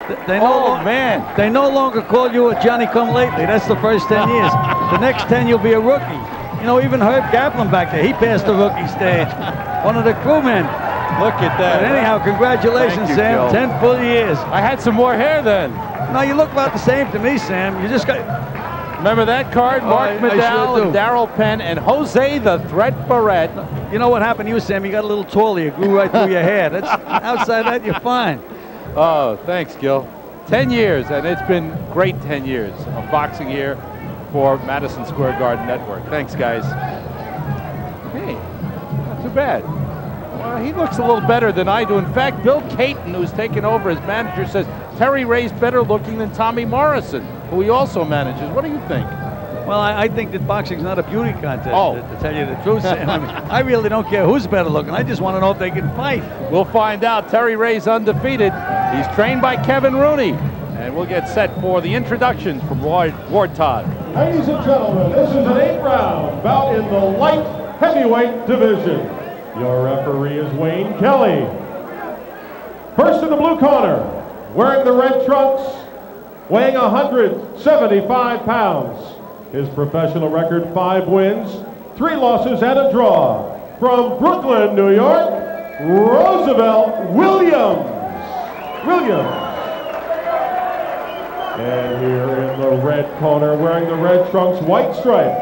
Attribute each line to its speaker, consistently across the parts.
Speaker 1: They no longer call you a Johnny-come-lately. That's the first 10 years. The next 10, you'll be a rookie. You know, even Herb Kaplan back there, he passed the rookie stage. One of the crewmen.
Speaker 2: Look at that.
Speaker 1: But anyhow, congratulations, Sam.
Speaker 2: Joe.
Speaker 1: 10 full years.
Speaker 2: I had some more hair then.
Speaker 1: No, you look about the same to me, Sam. You just got...
Speaker 2: Remember that card? Mark Medall
Speaker 1: sure
Speaker 2: and Darrell Penn and Jose the Threat Barrett.
Speaker 1: You know what happened to you, Sam? You got a little taller. You grew right through your hair. That's, outside that, you're fine.
Speaker 2: Oh, thanks, Gil. 10 years, and it's been great 10 years of boxing here for Madison Square Garden Network. Thanks, guys. Hey, not too bad. Well, he looks a little better than I do. In fact, Bill Caton, who's taken over as manager, says Terry Ray's better looking than Tommy Morrison, who he also manages. What do you think?
Speaker 1: Well, I think that boxing's not a beauty contest,
Speaker 2: Oh.
Speaker 1: to tell you the truth, Sam. I mean, I really don't care who's better looking. I just want to know if they can fight.
Speaker 2: We'll find out. Terry Ray's undefeated. He's trained by Kevin Rooney. And we'll get set for the introductions from Ward Todd.
Speaker 3: Ladies and gentlemen, this is an 8-round bout in the light heavyweight division. Your referee is Wayne Kelly. First in the blue corner, wearing the red trunks, weighing 175 pounds. His professional record, 5 wins, 3 losses, and a draw. From Brooklyn, New York, Roosevelt Williams. And here in the red corner, wearing the red trunks, white stripe,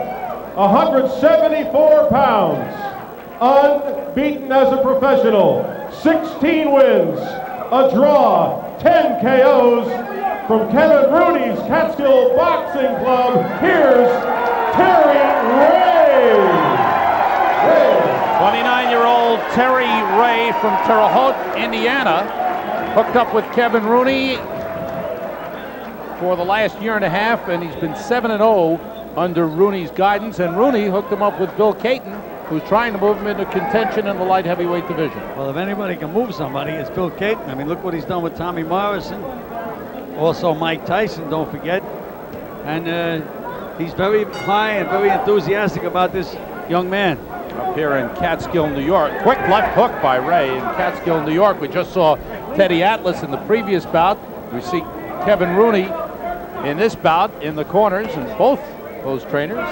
Speaker 3: 174 pounds, unbeaten as a professional, 16 wins, a draw, 10 KOs. From Kevin Rooney's Catskill Boxing Club, here's Terry Ray.
Speaker 2: 29-year-old Terry Ray from Terre Haute, Indiana, hooked up with Kevin Rooney for the last year and a half, and he's been 7-0 under Rooney's guidance, and Rooney hooked him up with Bill Caton, who's trying to move him into contention in the light heavyweight division.
Speaker 1: Well, if anybody can move somebody, it's Bill Caton. I mean, look what he's done with Tommy Morrison. Also Mike Tyson, don't forget. And he's very high and very enthusiastic about this young man.
Speaker 2: Up here in Catskill, New York. Quick left hook by Ray in Catskill, New York. We just saw Teddy Atlas in the previous bout. We see Kevin Rooney in this bout in the corners, and both those trainers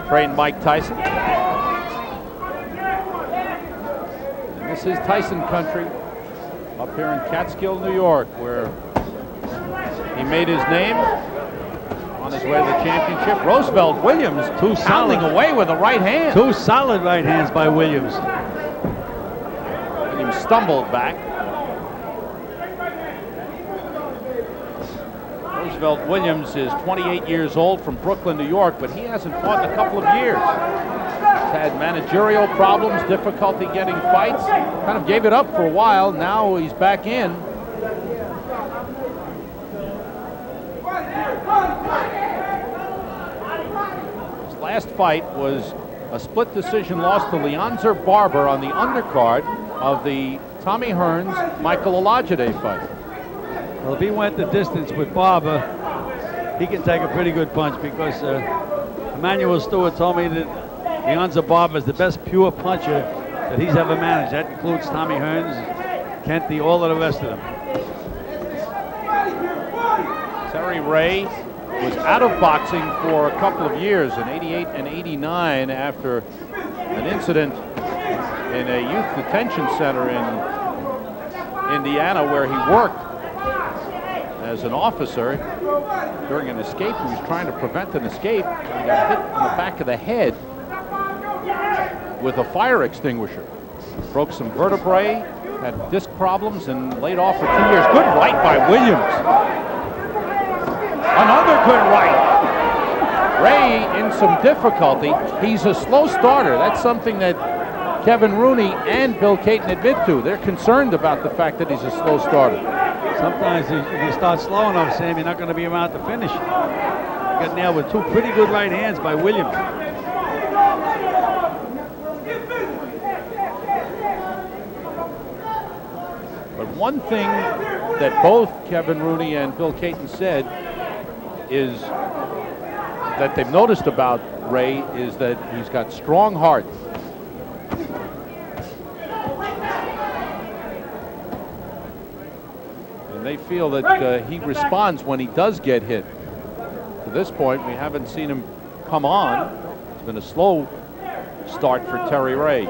Speaker 2: trained Mike Tyson. And this is Tyson country up here in Catskill, New York, where he made his name on his way to the championship. Roosevelt Williams, pounding away with a right hand.
Speaker 1: 2 solid right hands by Williams.
Speaker 2: Williams stumbled back. Roosevelt Williams is 28 years old from Brooklyn, New York, but he hasn't fought in a couple of years. He's had managerial problems, difficulty getting fights. Kind of gave it up for a while. Now he's back in. His last fight was a split decision loss to Leonzer Barber on the undercard of the Tommy Hearns Michael Olajide fight.
Speaker 1: Well, if he went the distance with Barber, he can take a pretty good punch, because Emmanuel Stewart told me that Leonzer Barber is the best pure puncher that he's ever managed. That includes Tommy Hearns, Kenty, all of the rest of them.
Speaker 2: Terry Ray was out of boxing for a couple of years in '88 and '89 after an incident in a youth detention center in Indiana, where he worked as an officer during an escape. He was trying to prevent an escape, and he got hit in the back of the head with a fire extinguisher. Broke some vertebrae, had disc problems, and laid off for 2 years. Good right by Williams. Another good right. Ray in some difficulty. He's a slow starter. That's something that Kevin Rooney and Bill Caton admit to. They're concerned about the fact that he's a slow starter.
Speaker 1: Sometimes if you start slow enough, Sam, you're not going to be around to finish. Got nailed with 2 pretty good right hands by Williams.
Speaker 2: But one thing that both Kevin Rooney and Bill Caton said is that they've noticed about Ray is that he's got strong heart. And they feel that he responds when he does get hit. To this point, we haven't seen him come on. It's been a slow start for Terry Ray.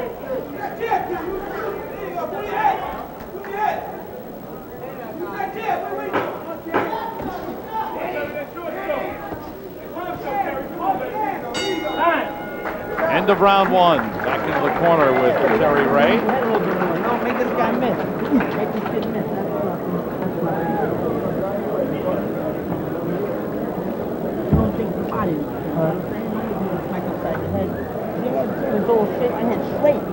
Speaker 2: End of round one. Back into the corner with Terry Ray.
Speaker 4: No, make this guy miss. Make this kid miss. You don't think the body. You know what I'm saying? You smack upside the head. Yeah, it's all straight right hand, straight.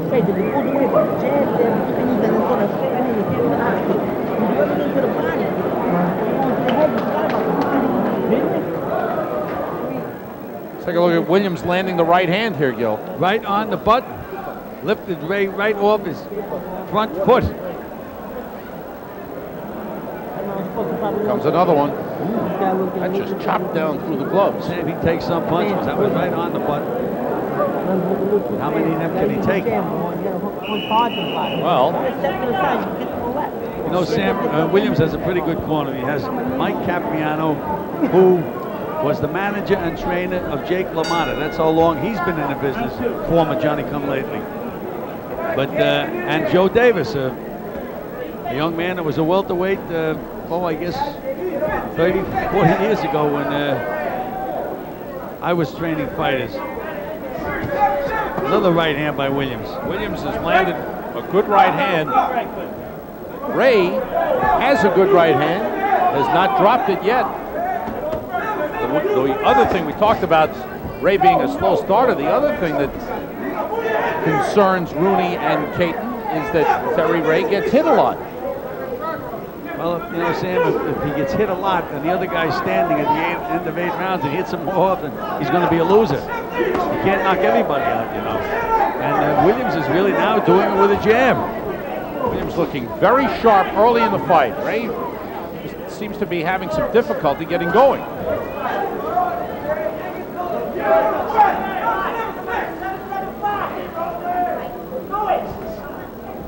Speaker 4: Straight. If you move away from the jab there, and even sort of straight right hand, you can't even out. You do everything to the body. You go to the head, you forgot about the body. Didn't you?
Speaker 2: Take a look at Williams landing the right hand here, Gil.
Speaker 1: Right on the button. Lifted Ray right off his front foot.
Speaker 2: Comes another one. That just chopped down through the gloves.
Speaker 1: And he takes some punches. That was right on the button. How many of them can he take?
Speaker 2: Well,
Speaker 1: you know, Sam, Williams has a pretty good corner. He has Mike Capriano, who was the manager and trainer of Jake LaMotta. That's how long he's been in the business, former Johnny-come-lately. But, and Joe Davis, a young man that was a welterweight, I guess 30, 40 years ago when I was training fighters. Another right hand by Williams.
Speaker 2: Williams has landed a good right hand. Ray has a good right hand, has not dropped it yet. The other thing we talked about, Ray being a slow starter, the other thing that concerns Rooney and Caton is that Terry Ray gets hit a lot.
Speaker 1: Well, you know, Sam, if he gets hit a lot and the other guy's standing at the end of 8 rounds and hits him more often, he's going to be a loser. You can't knock everybody out, you know. And Williams is really now doing it with a jab.
Speaker 2: Williams looking very sharp early in the fight. Ray just seems to be having some difficulty getting going.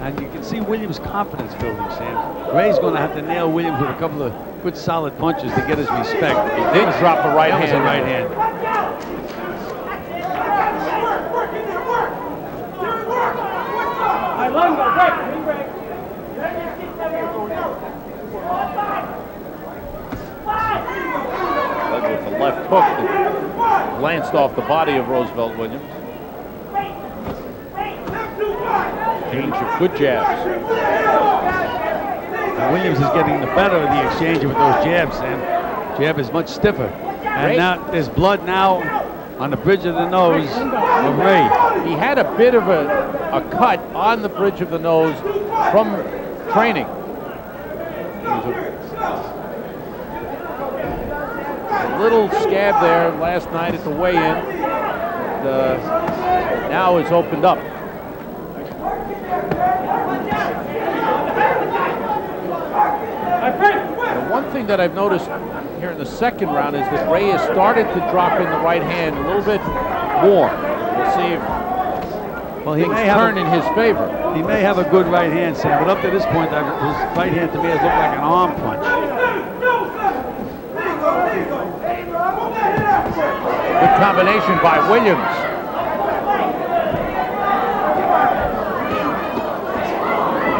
Speaker 1: And you can see Williams' confidence building, Sam. Ray's going to have to nail Williams with a couple of good solid punches to get his respect.
Speaker 2: He did drop the right hand.
Speaker 1: That was a right hand.
Speaker 2: Led with the left hook that glanced off the body of Roosevelt Williams. Exchange of good jabs.
Speaker 1: And Williams is getting the better of the exchange with those jabs, Sam. Jab is much stiffer. And now there's blood now on the bridge of the nose of Ray.
Speaker 2: He had a bit of a cut on the bridge of the nose from training. A little scab there last night at the weigh-in. Now it's opened up. The one thing that I've noticed here in the second round is that Ray has started to drop in the right hand a little bit more. We'll see if things turn in his favor.
Speaker 1: He may have a good right hand, Sam, but up to this point, his right hand to me has looked like an arm punch.
Speaker 2: Good combination by Williams.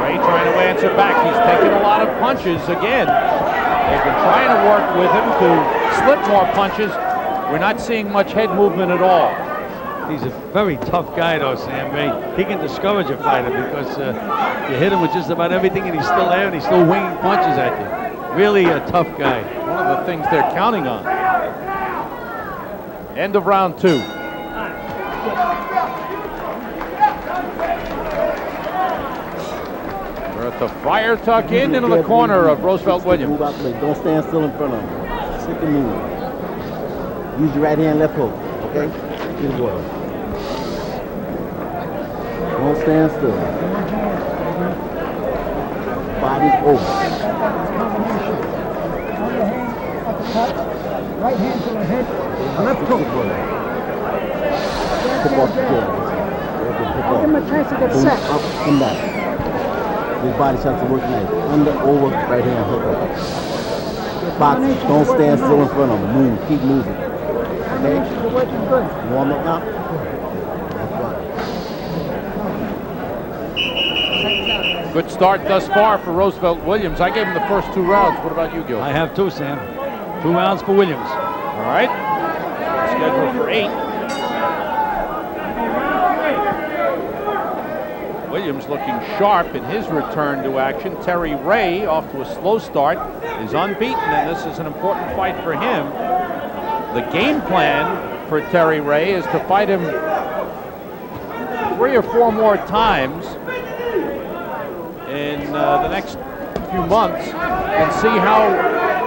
Speaker 2: Ray trying to answer back. He's taking a lot of punches again. They've been trying to work with him to slip more punches. We're not seeing much head movement at all.
Speaker 1: He's a very tough guy, though, Sam Ray. He can discourage a fighter because you hit him with just about everything and he's still there and he's still winging punches at you. Really a tough guy.
Speaker 2: One of the things they're counting on. End of round two. We're at the fire tuck in into the corner of Roosevelt Williams.
Speaker 4: Move out the way. Don't stand still in front of him. Stick and move. Use your right hand, left hook. Okay? Good boy. Don't stand still. Body over.
Speaker 5: Right hand to the head. Left hook.
Speaker 4: Pick off the head.
Speaker 5: Give him a chance to get set.
Speaker 4: Up and down.
Speaker 6: His body shots are working nice. Under, over, right hand, hook up. Box, don't stand still in front of him. Move, keep moving. Okay?
Speaker 5: You're working good.
Speaker 6: Warm up now?
Speaker 2: Good start thus far for Roosevelt Williams. I gave him the first 2 rounds. What about you, Gil?
Speaker 1: I have 2, Sam. 2 rounds for Williams.
Speaker 2: All right. Scheduled for 8. Williams looking sharp in his return to action. Terry Ray, off to a slow start, is unbeaten, and this is an important fight for him. The game plan for Terry Ray is to fight him 3 or 4 more times in the next few months and see how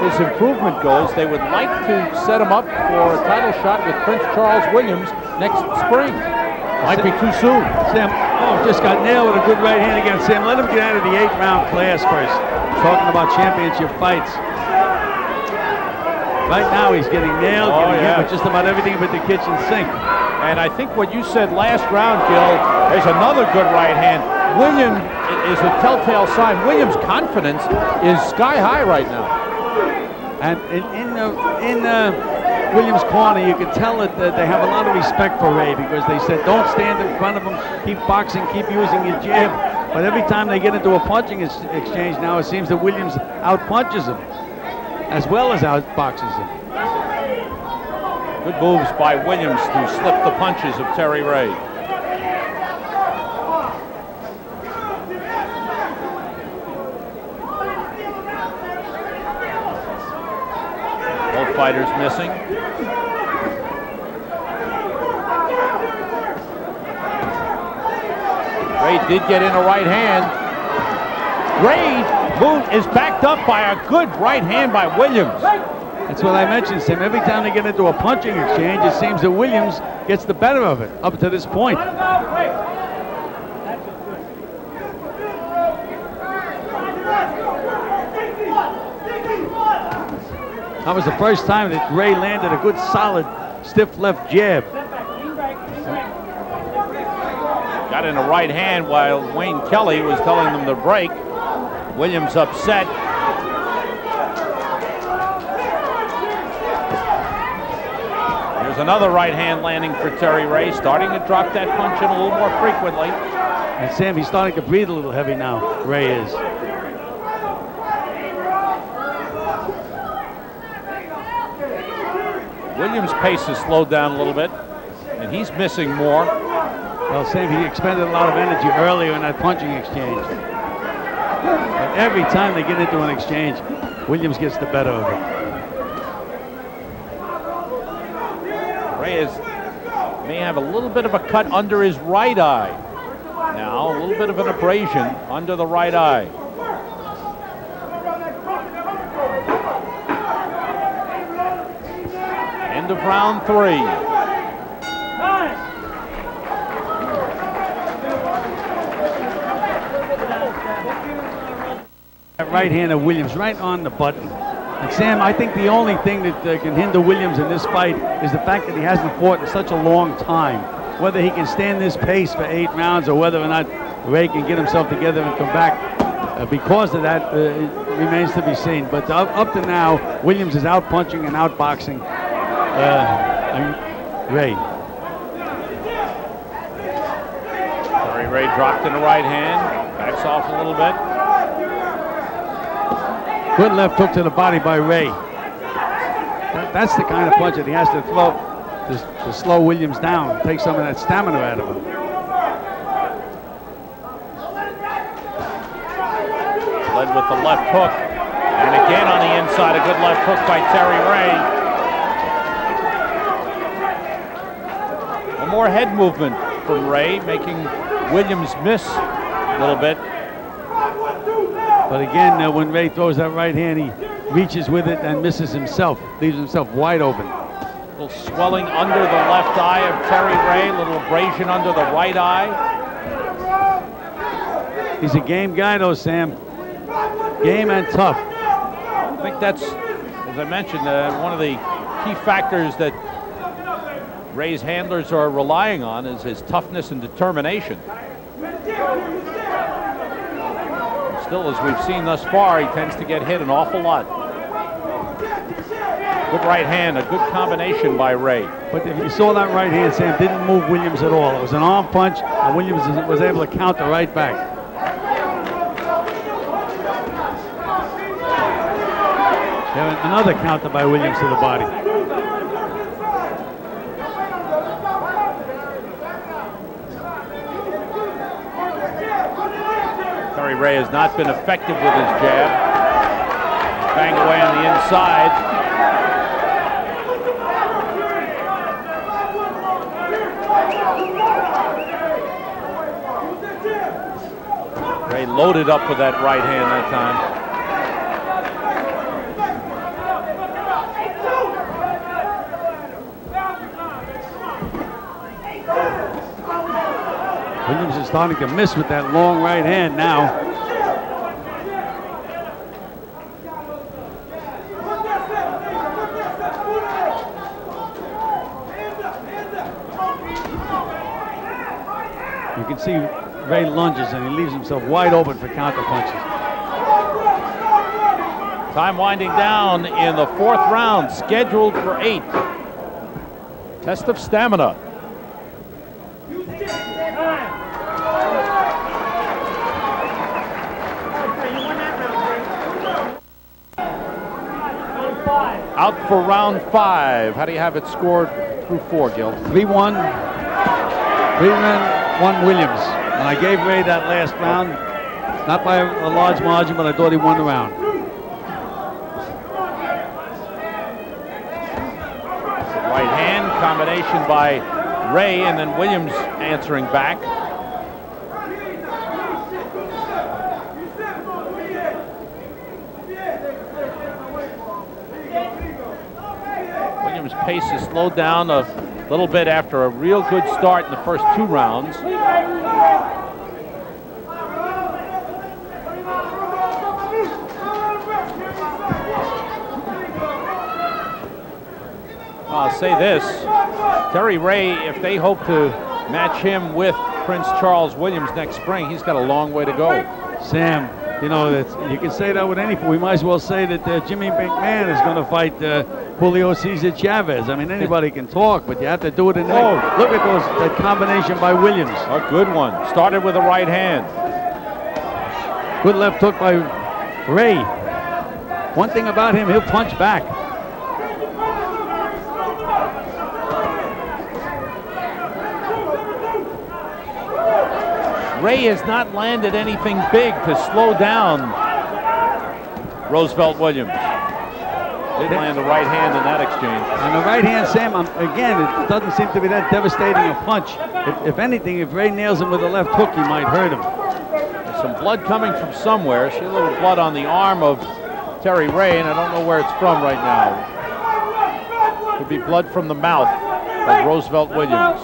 Speaker 2: his improvement goes. They would like to set him up for a title shot with Prince Charles Williams next spring. Might be too soon.
Speaker 1: Sam, just got nailed with a good right hand again. Sam, let him get out of the 8-round class first. Talking about championship fights. Right now he's getting nailed, getting hit with just about everything but the kitchen sink.
Speaker 2: And I think what you said last round, Gil, there's another good right hand. Williams is a telltale sign. Williams' confidence is sky high right now.
Speaker 1: And in Williams' corner, you can tell that they have a lot of respect for Ray, because they said, don't stand in front of him, keep boxing, keep using your jab. But every time they get into a punching exchange now, it seems that Williams out-punches him, as well as out-boxes him.
Speaker 2: Good moves by Williams to slip the punches of Terry Ray. Both fighters missing. Ray did get in a right hand. Ray is backed up by a good right hand by Williams.
Speaker 1: That's what I mentioned, Sam. Every time they get into a punching exchange, it seems that Williams gets the better of it up to this point. That was the first time that Ray landed a good, solid, stiff left jab.
Speaker 2: Got in a right hand while Wayne Kelly was telling them to break. Williams upset. Here's another right hand landing for Terry Ray, starting to drop that punch in a little more frequently.
Speaker 1: And Sam, he's starting to breathe a little heavy now, Ray is.
Speaker 2: Williams' pace has slowed down a little bit, and he's missing more.
Speaker 1: Well, Sam, he expended a lot of energy earlier in that punching exchange. But every time they get into an exchange, Williams gets the better of it.
Speaker 2: Ray may have a little bit of a cut under his right eye. Now, a little bit of an abrasion under the right eye. End of round 3.
Speaker 1: That right hand of Williams right on the button. And Sam, I think the only thing that can hinder Williams in this fight is the fact that he hasn't fought in such a long time. Whether he can stand this pace for 8 rounds or whether or not Ray can get himself together and come back because of that remains to be seen. But up to now, Williams is out-punching and out-boxing Ray.
Speaker 2: Terry Ray dropped in the right hand, backs off a little bit.
Speaker 1: Good left hook to the body by Ray. That's the kind of punch that he has to throw to slow Williams down, take some of that stamina out of him.
Speaker 2: Led with the left hook, and again on the inside, a good left hook by Terry Ray. One more head movement from Ray, making Williams miss a little bit.
Speaker 1: But again, when Ray throws that right hand, he reaches with it and misses himself, leaves himself wide open.
Speaker 2: A little swelling under the left eye of Terry Ray, a little abrasion under the right eye.
Speaker 1: He's a game guy though, Sam. Game and tough.
Speaker 2: I think that's, as I mentioned, one of the key factors that Ray's handlers are relying on is his toughness and determination. Still, as we've seen thus far, he tends to get hit an awful lot. Good right hand, a good combination by Ray.
Speaker 1: But if you saw that right hand, Sam didn't move Williams at all. It was an arm punch, and Williams was able to counter right back. Another counter by Williams to the body.
Speaker 2: Terry Ray has not been effective with his jab. Bang away on the inside. Ray loaded up with that right hand that time.
Speaker 1: Williams is starting to miss with that long right hand now. You can see Ray lunges and he leaves himself wide open for counter punches.
Speaker 2: Time winding down in the 4th round, scheduled for 8. Test of stamina. Out for round 5. How do you have it scored through 4, Gil?
Speaker 1: 3-1. 3-1 Williams. And I gave Ray that last round, not by a large margin, but I thought he won the round.
Speaker 2: Right hand combination by Ray, and then Williams answering back. Williams' pace is slowed down a little bit after a real good start in the first 2 rounds. I'll say this, Terry Ray, if they hope to match him with Prince Charles Williams next spring, he's got a long way to go.
Speaker 1: Sam, you know, you can say that with anything. We might as well say that Jimmy McMahon is going to fight Julio Cesar Chavez. I mean, anybody can talk, but you have to do it in there. Look at that combination by Williams.
Speaker 2: A good one. Started with a right hand.
Speaker 1: Good left hook by Ray. One thing about him, he'll punch back.
Speaker 2: Ray has not landed anything big to slow down Roosevelt Williams. Did land the right hand in that exchange.
Speaker 1: And the right hand, Sam, again, it doesn't seem to be that devastating a punch. If anything, if Ray nails him with the left hook, he might hurt him.
Speaker 2: There's some blood coming from somewhere. See a little blood on the arm of Terry Ray, and I don't know where it's from right now. Could be blood from the mouth of Roosevelt Williams.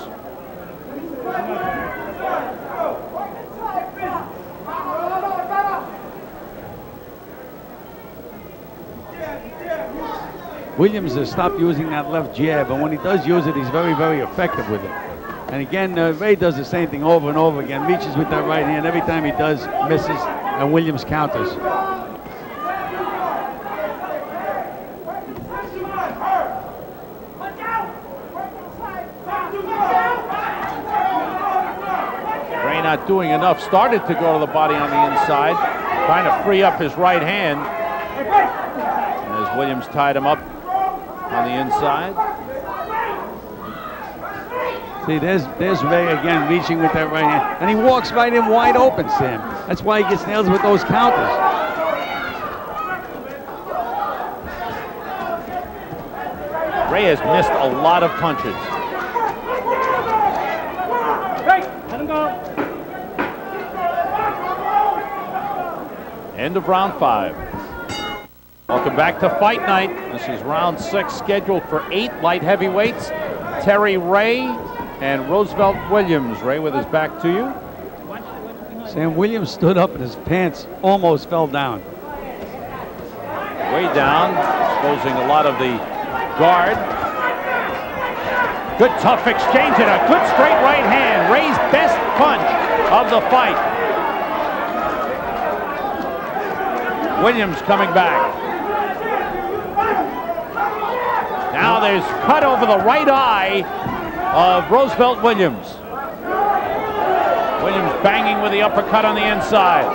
Speaker 1: Williams has stopped using that left jab, and when he does use it, he's very, very effective with it. And again, Ray does the same thing over and over again, reaches with that right hand. Every time he does, misses, and Williams counters.
Speaker 2: Ray not doing enough. Started to go to the body on the inside, trying to free up his right hand. And as Williams tied him up on the inside.
Speaker 1: See, there's Ray again reaching with that right hand. And he walks right in wide open, Sam. That's why he gets nails with those counters.
Speaker 2: Ray has missed a lot of punches.
Speaker 5: Let him go.
Speaker 2: End of round 5. Welcome back to Fight Night. This is round 6, scheduled for 8 light heavyweights. Terry Ray and Roosevelt Williams. Ray with his back to you.
Speaker 1: Sam, Williams stood up and his pants almost fell down.
Speaker 2: Way down, exposing a lot of the guard. Good tough exchange and a good straight right hand. Ray's best punch of the fight. Williams coming back. Now there's cut over the right eye of Roosevelt Williams. Williams banging with the uppercut on the inside.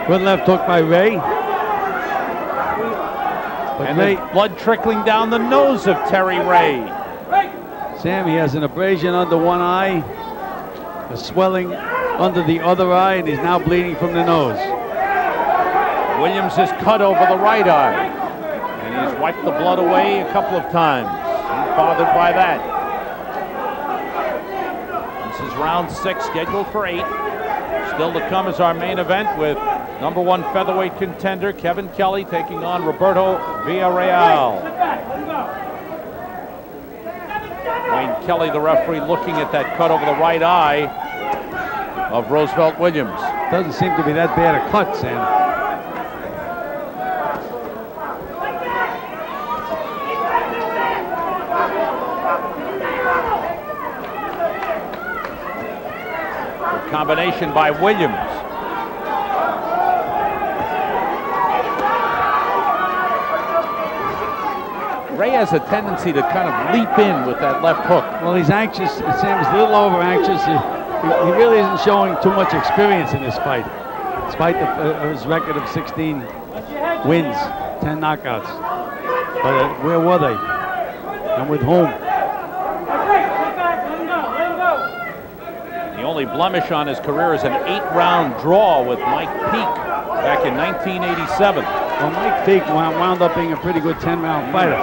Speaker 1: Good left hook by Ray. But
Speaker 2: And
Speaker 1: Ray,
Speaker 2: there's blood trickling down the nose of Terry Ray.
Speaker 1: Sam, he has an abrasion under one eye, a swelling under the other eye, and he's now bleeding from the nose.
Speaker 2: Williams has cut over the right eye, and he's wiped the blood away a couple of times. He's bothered by that. This is round 6, scheduled for 8. Still to come is our main event with #1 featherweight contender Kevin Kelly taking on Roberto Villarreal. Wayne Kelly, the referee, looking at that cut over the right eye of Roosevelt Williams.
Speaker 1: Doesn't seem to be that bad a cut, Sam.
Speaker 2: Good combination by Williams. Ray has a tendency to kind of leap in with that left hook.
Speaker 1: Well, he's anxious. Sam is a little over anxious. He really isn't showing too much experience in this fight, despite his record of 16 wins, 10 knockouts. But where were they? And with whom?
Speaker 2: The only blemish on his career is an 8-round draw with Mike Peake back in 1987.
Speaker 1: Well, Mike Peake wound up being a pretty good 10-round fighter.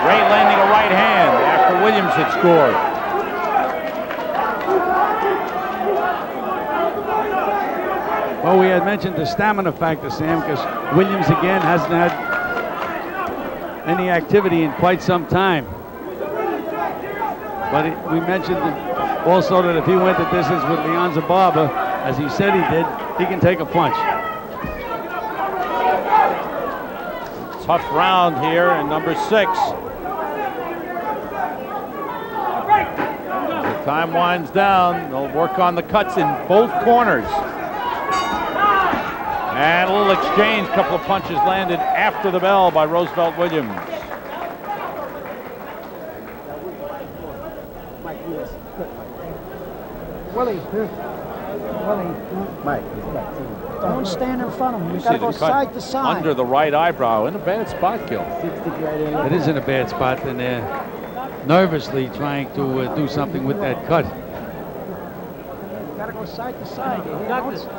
Speaker 2: Ray landing a right hand after Williams had scored.
Speaker 1: Well, we had mentioned the stamina factor, Sam, because Williams again hasn't had any activity in quite some time. But we mentioned also that if he went the distance with Leon Zababa, as he said he did, he can take a punch.
Speaker 2: Tough round here in number 6. As the time winds down, they'll work on the cuts in both corners. And a little exchange, couple of punches landed after the bell by Roosevelt Williams.
Speaker 4: Willie.
Speaker 6: Mike.
Speaker 4: Don't stand in front of him. You
Speaker 2: You
Speaker 4: gotta
Speaker 2: see
Speaker 4: go
Speaker 2: the cut
Speaker 4: side to side.
Speaker 2: under the right eyebrow. In a bad spot, Gil.
Speaker 1: It is in a bad spot, and they're nervously trying to do something with that cut.
Speaker 4: You gotta go side to side.
Speaker 5: Doctor,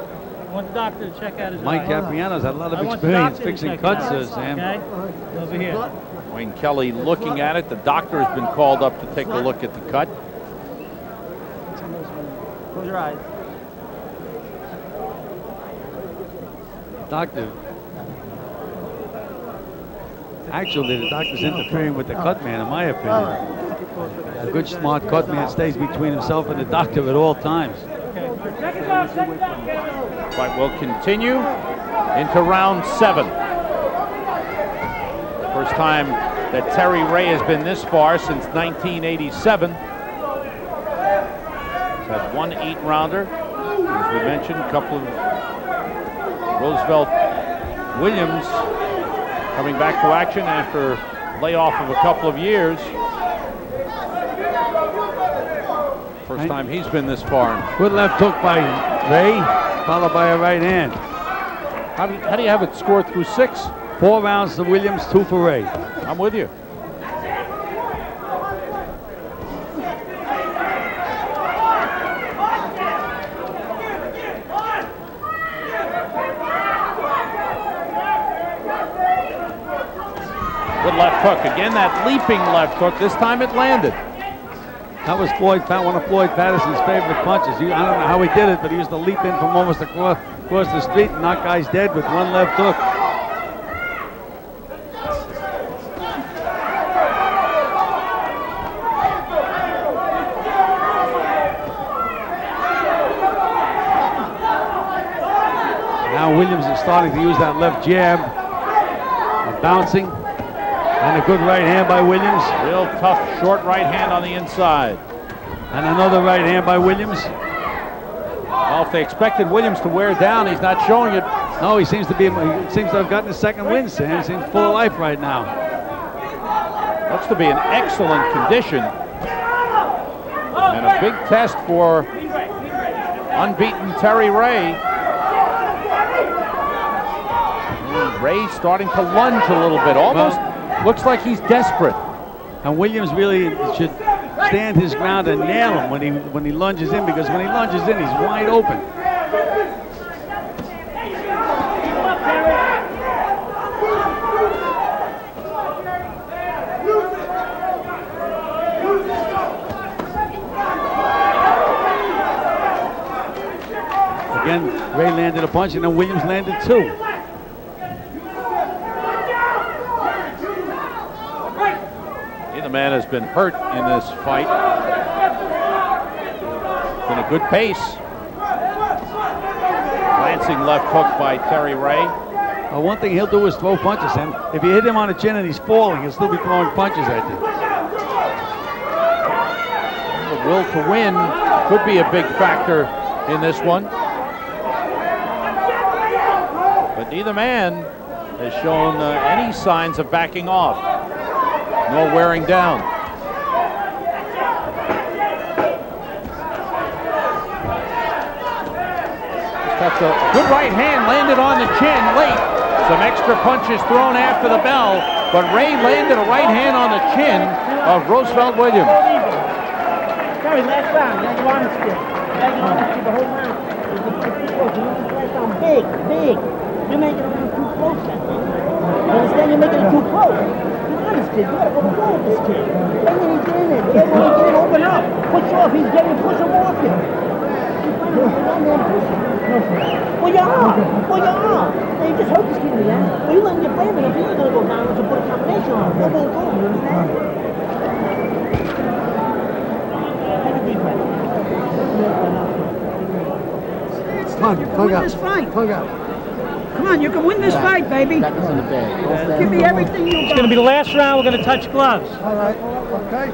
Speaker 5: I want the doctor to check out his
Speaker 1: Mike
Speaker 5: eye.
Speaker 1: Capriano's had a lot of
Speaker 5: I want the
Speaker 1: experience
Speaker 5: doctor to
Speaker 1: fixing
Speaker 5: check
Speaker 1: cuts,
Speaker 5: it out,
Speaker 1: Sam.
Speaker 5: Okay, over here.
Speaker 2: Wayne Kelly looking at it. The doctor has been called up to take a look at the cut.
Speaker 5: Close your eyes.
Speaker 1: Doctor. Actually, the doctor's interfering with the cut man, in my opinion. A good, smart cut man stays between himself and the doctor at all times.
Speaker 2: Fight will continue into round 7. First time that Terry Ray has been this far since 1987. He's had one 8-rounder. As we mentioned, a couple of Roosevelt Williams coming back to action after layoff of a couple of years. First time he's been this far.
Speaker 1: Good left hook by Ray, followed by a right hand.
Speaker 2: How do you have it scored through 6?
Speaker 1: 4 rounds to Williams, 2 for Ray.
Speaker 2: I'm with you. Good left hook. Again, that leaping left hook. This time it landed.
Speaker 1: That was one of Floyd Patterson's favorite punches. I don't know how he did it, but he used to leap in from almost across the street and knock guys dead with one left hook. Now Williams is starting to use that left jab, bouncing, and a good right hand by Williams.
Speaker 2: Real tough short right hand on the inside.
Speaker 1: And another right hand by Williams.
Speaker 2: Well, if they expected Williams to wear down, he's not showing it
Speaker 1: No, he seems to have gotten his second win, Sam. He seems full of life right now.
Speaker 2: Looks to be in excellent condition. And a big test for unbeaten Terry Ray. And Ray starting to lunge a little bit. Almost looks like he's desperate.
Speaker 1: And Williams really should stand his ground and nail him when he lunges in, because when he lunges in, he's wide open. Again, Ray landed a punch, and then Williams landed two.
Speaker 2: Either man has been hurt in this fight. Been a good pace. Glancing left hook by Terry Ray.
Speaker 1: One thing he'll do is throw punches, and if you hit him on the chin and he's falling, he'll still be throwing punches at you.
Speaker 2: The will to win could be a big factor in this one. But neither man has shown any signs of backing off, nor wearing down. That's a good right hand landed on the chin late. Some extra punches thrown after the bell, but Ray landed a right hand on the chin of Roosevelt Williams.
Speaker 4: Terry, last round, you got your arms still. You got your arms still the whole round. Last round, big. You're making it around too close, I think. You understand? You're making it too close. You're honest, kid. You gotta go to war with this kid. Then he's getting in there. When he's getting open up. Push off. He's getting to push him off him. Well, you are. Now, you just hurt this kid in the end. Well, you let him get brave enough. He ain't gonna go down unless you put a combination on him. No more goal, you understand? Take a deep breath.
Speaker 7: Plug out. This fight. Plug out. Come on, you can win this fight, baby. Give me everything you got.
Speaker 5: It's going to be the last round. We're going to touch gloves.
Speaker 7: All right. Okay.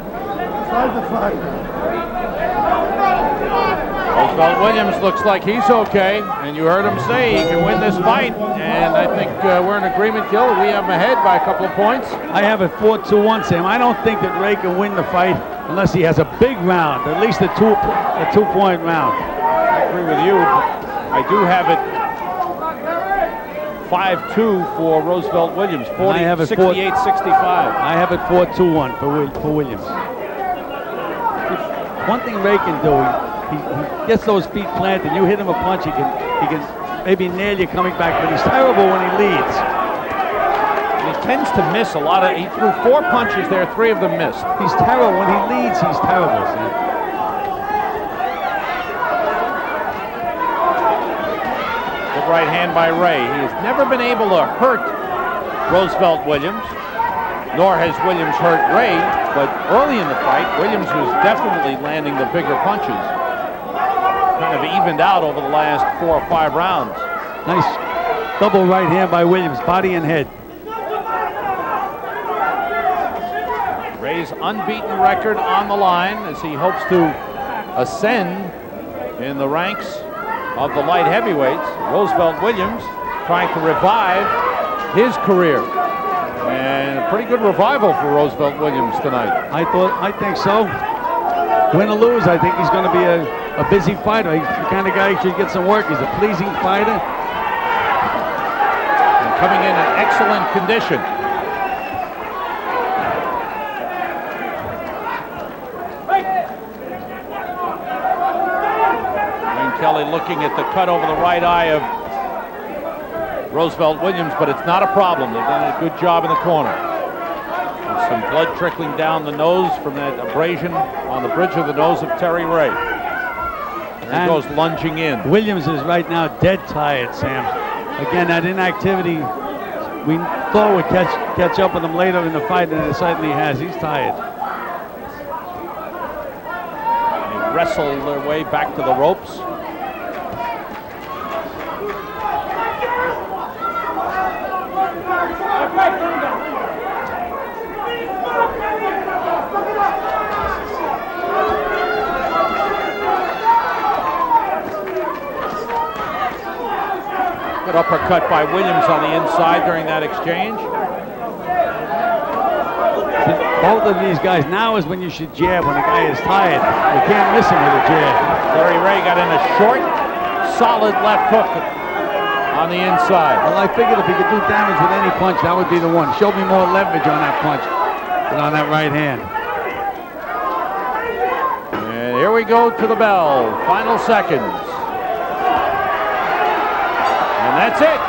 Speaker 7: Try the fight.
Speaker 2: Roosevelt Williams looks like he's okay, and you heard him say he can win this fight, and I think we're in agreement, Gil. We have him ahead by a couple of points.
Speaker 1: I have it 4-2-1, Sam. I don't think that Ray can win the fight unless he has a big round, at least a two-point round.
Speaker 2: I agree with you. I do have it 5-2 for Roosevelt Williams, 68-65.
Speaker 1: I have it 4-2-1 for Williams. One thing Ray can do, he gets those feet planted. You hit him a punch, he can maybe nail you coming back, but he's terrible when he leads.
Speaker 2: He tends to miss a lot of. He threw 4 punches there, 3 of them missed.
Speaker 1: He's terrible when he leads. He's terrible. Sam.
Speaker 2: Good right hand by Ray. He has never been able to hurt Roosevelt Williams, nor has Williams hurt Ray. But early in the fight, Williams was definitely landing the bigger punches. Kind of evened out over the last 4 or 5 rounds.
Speaker 1: Nice double right hand by Williams, body and head.
Speaker 2: Ray's unbeaten record on the line as he hopes to ascend in the ranks of the light heavyweights. Roosevelt Williams trying to revive his career. And a pretty good revival for Roosevelt Williams tonight.
Speaker 1: I think so. Win or lose, I think he's going to be a busy fighter. He's the kind of guy who should get some work. He's a pleasing fighter.
Speaker 2: And coming in excellent condition. Wayne Kelly looking at the cut over the right eye of Roosevelt Williams, but it's not a problem. They've done a good job in the corner. There's some blood trickling down the nose from that abrasion on the bridge of the nose of Terry Ray. There he goes lunging in.
Speaker 1: Williams is right now dead tired, Sam. Again, that inactivity, we thought would catch up with him later in the fight, and it certainly has. He's tired.
Speaker 2: They wrestle their way back to the ropes. Good uppercut by Williams on the inside during that exchange.
Speaker 1: Both of these guys, now is when you should jab when a guy is tired. You can't miss him with a jab.
Speaker 2: Terry Ray got in a short, solid left hook on the inside.
Speaker 1: Well, I figured if he could do damage with any punch, that would be the one. Showed me more leverage on that punch than on that right hand.
Speaker 2: And here we go to the bell. Final seconds. And that's it.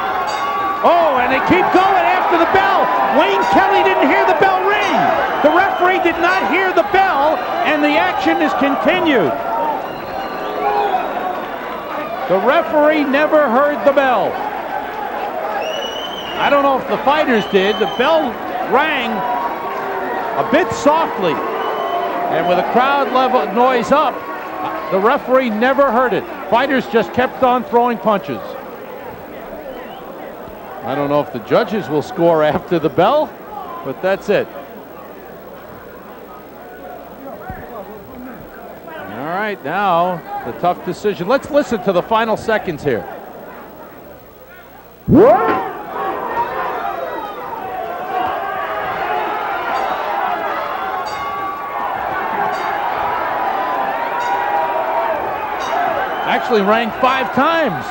Speaker 2: Oh, and they keep going after the bell. Wayne Kelly didn't hear the bell ring. The referee did not hear the bell, and the action is continued. The referee never heard the bell. I don't know if the fighters did. The bell rang a bit softly, and with the crowd level noise up, the referee never heard it. Fighters just kept on throwing punches. I don't know if the judges will score after the bell, but that's it. All right, now the tough decision. Let's listen to the final seconds here. Actually rang 5 times.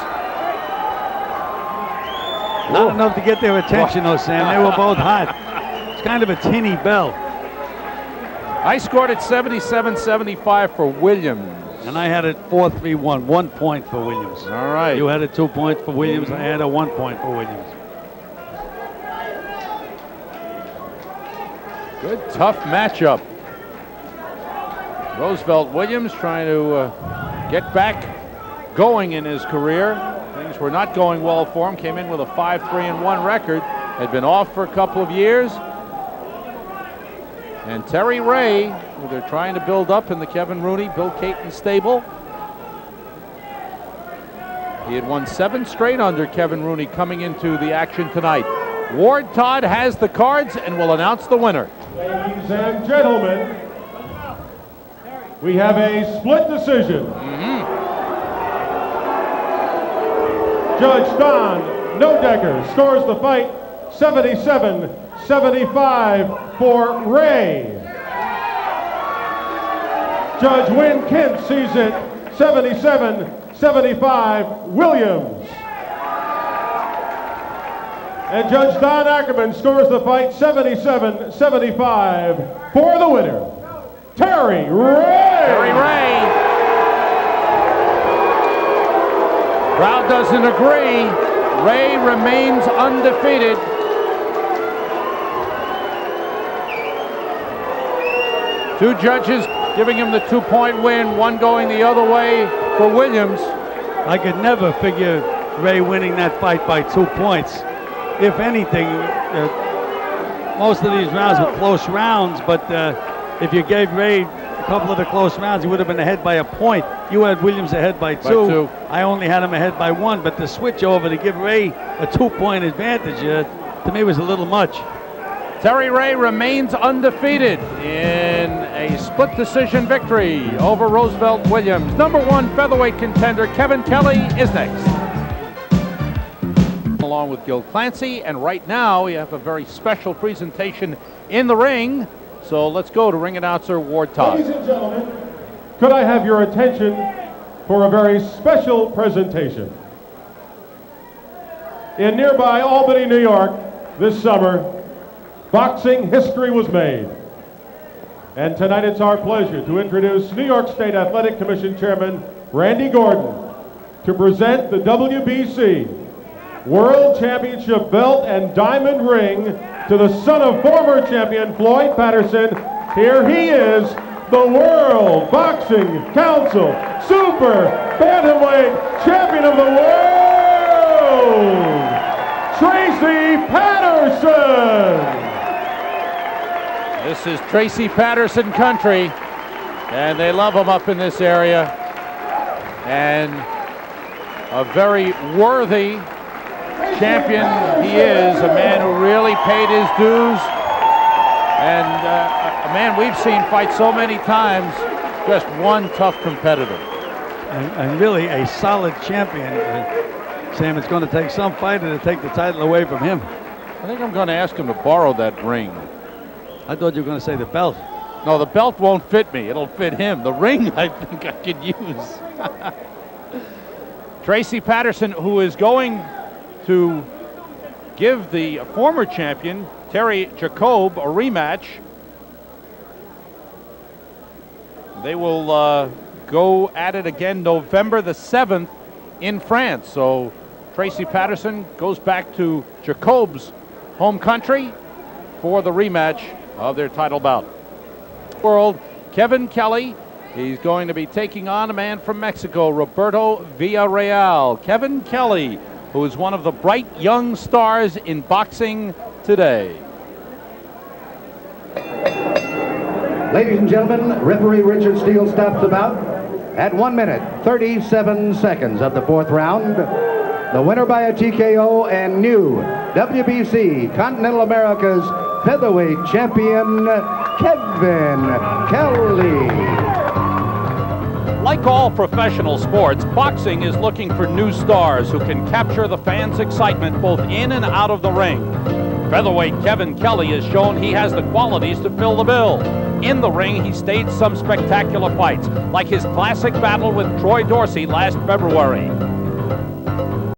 Speaker 1: Not enough to get their attention, though, Sam. They were both hot. It's kind of a tinny bell.
Speaker 2: I scored it 77-75 for Williams.
Speaker 1: And I had it 4-3-1, 1 point for Williams.
Speaker 2: All right.
Speaker 1: You had it 2 points for Williams. I had a 1 point for Williams.
Speaker 2: Good, tough matchup. Roosevelt Williams trying to get back going in his career. Things were not going well for him. Came in with a 5-3-1 record. Had been off for a couple of years. And Terry Ray, who they're trying to build up in the Kevin Rooney, Bill Caton stable. He had won 7 straight under Kevin Rooney coming into the action tonight. Ward Todd has the cards and will announce the winner.
Speaker 3: Ladies and gentlemen, we have a split decision. Judge Don Nodecker scores the fight 77-75 for Ray. Judge Wynn Kent sees it 77-75 Williams. And Judge Don Ackerman scores the fight 77-75 for the winner, Terry Ray.
Speaker 2: Terry Ray. Crowd doesn't agree. Ray remains undefeated. Two judges giving him the 2-point win, one going the other way for Williams.
Speaker 1: I could never figure Ray winning that fight by 2 points. If anything, most of these rounds were close rounds, but if you gave Ray a couple of the close rounds, he would have been ahead by a point. You had Williams ahead by two. I only had him ahead by 1, but the switch over to give Ray a 2-point advantage to me was a little much.
Speaker 2: Terry Ray remains undefeated in a split decision victory over Roosevelt Williams. #1 featherweight contender Kevin Kelly is next. Along with Gil Clancy, and right now we have a very special presentation in the ring. So let's go to ring announcer Ward Todd.
Speaker 3: Ladies and gentlemen, could I have your attention for a very special presentation? In nearby Albany, New York, this summer, boxing history was made. And tonight it's our pleasure to introduce New York State Athletic Commission Chairman Randy Gordon to present the WBC World Championship belt and diamond ring to the son of former champion Floyd Patterson. Here he is, the World Boxing Council Super Bantamweight Champion of the World, Tracy Patterson.
Speaker 2: This is Tracy Patterson country, and they love him up in this area. And a very worthy champion he is, a man who really paid his dues, and a man we've seen fight so many times, just one tough competitor.
Speaker 1: And really a solid champion. Sam, it's going to take some fighter to take the title away from him.
Speaker 2: I think I'm going to ask him to borrow that ring.
Speaker 1: I thought you were going to say the belt.
Speaker 2: No, the belt won't fit me. It'll fit him. The ring, I think I could use. Tracy Patterson, who is going to give the former champion, Terry Jacob, a rematch. They will go at it again November the 7th in France. So Tracy Patterson goes back to Jacob's home country for the rematch of their title bout. World, Kevin Kelly, he's going to be taking on a man from Mexico, Roberto Villarreal. Kevin Kelly, who is one of the bright young stars in boxing today.
Speaker 8: Ladies and gentlemen, referee Richard Steele stops the bout at 1 minute, 37 seconds of the 4th round. The winner by a TKO and new WBC Continental America's featherweight champion, Kevin Kelly.
Speaker 2: Like all professional sports, boxing is looking for new stars who can capture the fans' excitement both in and out of the ring. Featherweight Kevin Kelly has shown he has the qualities to fill the bill. In the ring, he staged some spectacular fights, like his classic battle with Troy Dorsey last February.